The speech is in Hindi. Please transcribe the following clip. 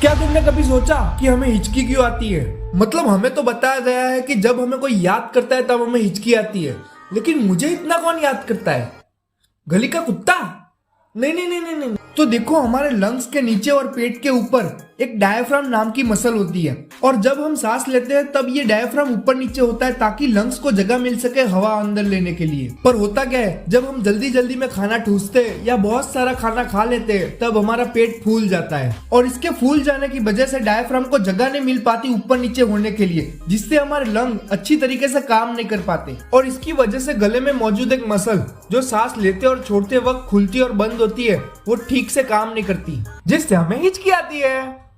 क्या तुमने कभी सोचा कि हमें हिचकी क्यों आती है? मतलब हमें तो बताया गया है कि जब हमें कोई याद करता है तब हमें हिचकी आती है, लेकिन मुझे इतना कौन याद करता है? गली का कुत्ता? नहीं नहीं नहीं नहीं नहीं। तो देखो, हमारे लंग्स के नीचे और पेट के ऊपर एक डायफ्राम नाम की मसल होती है, और जब हम सांस लेते हैं तब ये डायफ्राम ऊपर नीचे होता है ताकि लंग्स को जगह मिल सके हवा अंदर लेने के लिए। पर होता क्या है, जब हम जल्दी जल्दी में खाना ठूसते हैं या बहुत सारा खाना खा लेते हैं तब हमारा पेट फूल जाता है, और इसके फूल जाने की वजह से डायफ्राम को जगह नहीं मिल पाती ऊपर नीचे होने के लिए, जिससे हमारे लंग अच्छी तरीके से काम नहीं कर पाते। और इसकी वजह से गले में मौजूद एक मसल जो सांस लेते और छोड़ते वक्त खुलती और बंद होती है, वो ठीक से काम नहीं करती, जिससे हमें हिचकी आती है।